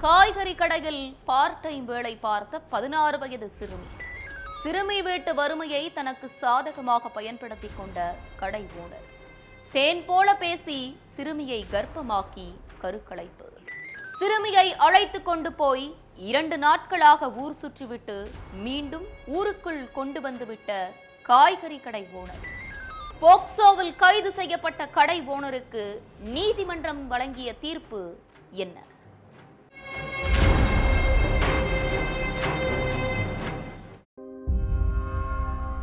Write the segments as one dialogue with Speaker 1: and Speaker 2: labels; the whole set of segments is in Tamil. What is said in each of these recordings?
Speaker 1: காய்கறி கடையில் பார்ட் டைம் வேலை பார்த்த 16 வயது சிறுமி வீட்டு வறுமையை தனக்கு சாதகமாக பயன்படுத்திக் கொண்ட கடை ஓனர் தேன் போல பேசி சிறுமியை கர்ப்பமாக்கி கருக்கலைப்பு. சிறுமியை அழைத்து கொண்டு போய் 2 நாட்களாக ஊர் சுற்றிவிட்டு மீண்டும் ஊருக்குள் கொண்டு வந்துவிட்ட காய்கறி கடை ஓனர். போக்சோவில் கைது செய்யப்பட்ட கடை ஓனருக்கு நீதிமன்றம் வழங்கிய தீர்ப்பு என்ன?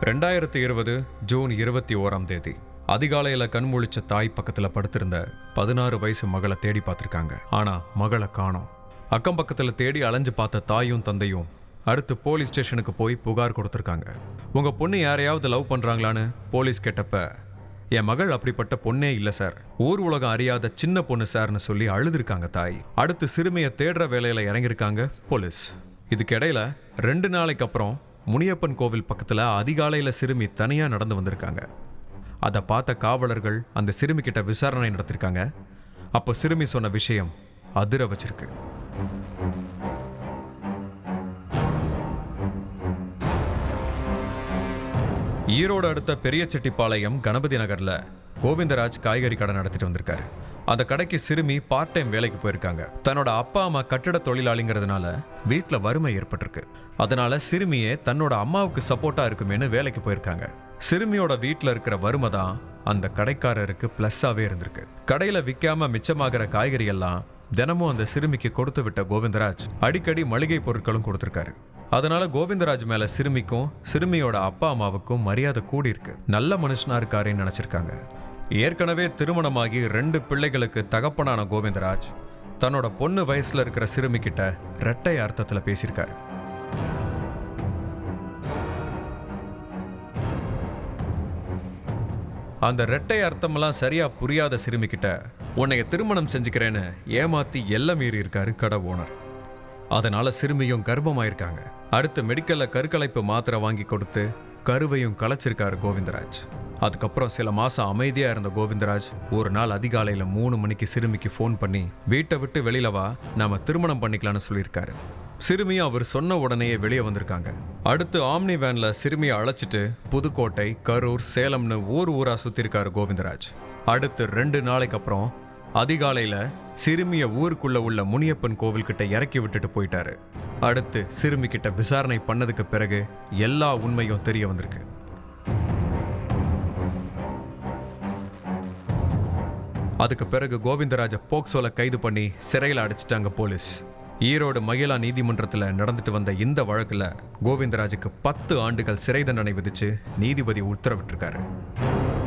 Speaker 2: 2020 ஜூன் 21 அதிகாலையில கண்முழிச்ச தாய் பக்கத்துல படுத்திருந்த 16 வயசு மகளை தேடி பார்த்திருக்காங்க. ஆனா மகளை காணோம். அக்கம் பக்கத்துல தேடி அலைஞ்சு பார்த்த தாயும் தந்தையும் அடுத்து போலீஸ் ஸ்டேஷனுக்கு போய் புகார் கொடுத்திருக்காங்க. உங்க பொண்ணு யாரையாவது லவ் பண்றாங்களான்னு போலீஸ் கேட்டப்ப, என் மகள் அப்படிப்பட்ட பொண்ணே இல்ல சார், ஊர் உலகம் அறியாத சின்ன பொண்ணு சார்னு சொல்லி அழுதுருக்காங்க தாய். அடுத்து சிறுமியை தேடுற வேலையில இறங்கியிருக்காங்க போலீஸ். இதுக்கிடையில 2 நாளைக்கு அப்புறம் முனியப்பன் கோவில் பக்கத்துல அதிகாலையில சிறுமி தனியா நடந்து வந்திருக்காங்க. அதை பார்த்த காவலர்கள் அந்த சிறுமி கிட்ட விசாரணை நடத்திருக்காங்க. அப்போ சிறுமி சொன்ன விஷயம் அதிர வச்சிருக்கு. ஈரோடு அடுத்த பெரியச்செட்டிப்பாளையம் கணபதி நகர்ல கோவிந்தராஜ் காய்கறி கடை நடத்திட்டு வந்திருக்காரு. அந்த கடைக்கு சிறுமி பார்ட் டைம் வேலைக்கு போயிருக்காங்க. தன்னோட அப்பா அம்மா கட்டிட தொழிலாளிங்கிறதுனால வீட்டில் வறுமை ஏற்பட்டிருக்கு. அதனால சிறுமியே தன்னோட அம்மாவுக்கு சப்போர்ட்டா இருக்குமேனு வேலைக்கு போயிருக்காங்க. சிறுமியோட வீட்டில் இருக்கிற வறுமை தான் அந்த கடைக்காரருக்கு பிளஸ்ஸாவே இருந்திருக்கு. கடையில விற்காம மிச்சமாகிற காய்கறி எல்லாம் தினமும் அந்த சிறுமிக்கு கொடுத்து விட்ட கோவிந்தராஜ் அடிக்கடி மளிகை பொருட்களும் கொடுத்திருக்காரு. அதனால கோவிந்தராஜ் மேல சிறுமிக்கும் சிறுமியோட அப்பா அம்மாவுக்கும் மரியாதை கூடி இருக்கு. நல்ல மனுஷனா இருக்காருன்னு நினைச்சிருக்காங்க. ஏற்கனவே திருமணமாகி 2 பிள்ளைகளுக்கு தகப்பனான கோவிந்தராஜ் தன்னோட பொண்ணு வயசுல இருக்கிற சிறுமி கிட்ட இரட்டை அர்த்தத்துல பேசியிருக்காரு. அந்த இரட்டை அர்த்தமெல்லாம் சரியா புரியாத சிறுமி கிட்ட உன்னைய திருமணம் செஞ்சுக்கிறேன்னு ஏமாத்தி எல்லை மீறி இருக்காரு கடை ஓனர். அதனால சிறுமியும் கர்ப்பமாயிருக்காங்க. அடுத்து மெடிக்கல்ல கருக்கலைப்பு மாத்திரை வாங்கி கொடுத்து கருவையும் கலைச்சிருக்காரு கோவிந்தராஜ். அதுக்கப்புறம் சில மாசம் அமைதியா இருந்த கோவிந்தராஜ் ஒரு நாள் அதிகாலையில 3 மணிக்கு சிறுமிக்கு ஃபோன் பண்ணி வீட்டை விட்டு வெளியில வா, நாம திருமணம் பண்ணிக்கலாம்னு சொல்லியிருக்காரு. சிறுமியும் அவர் சொன்ன உடனேயே வெளியே வந்திருக்காங்க. அடுத்து ஆம்னி வேன்ல சிறுமியை அழைச்சிட்டு புதுக்கோட்டை, கரூர், சேலம்னு ஊரா சுத்திருக்காரு கோவிந்தராஜ். அடுத்து 2 நாளைக்கு அப்புறம் அதிகாலையில சிறுமிய ஊருக்குள்ள உள்ள முனியப்பன் கோவில் கிட்ட இறக்கி விட்டுட்டு போயிட்டாரு. அடுத்து சிறுமி கிட்ட விசாரணை பண்ணதுக்கு பிறகு எல்லா உண்மையும் தெரிய வந்திருக்கு. அதுக்கு பிறகு கோவிந்தராஜ போக்சோல கைது பண்ணி சிறையில் அடைச்சிட்டாங்க போலீஸ். ஈரோடு மகிழா நீதிமன்றத்தில் நடந்துட்டு வந்த இந்த வழக்குல கோவிந்தராஜுக்கு 10 ஆண்டுகள் சிறை தண்டனை விதிச்சு நீதிபதி உத்தரவிட்டிருக்காரு.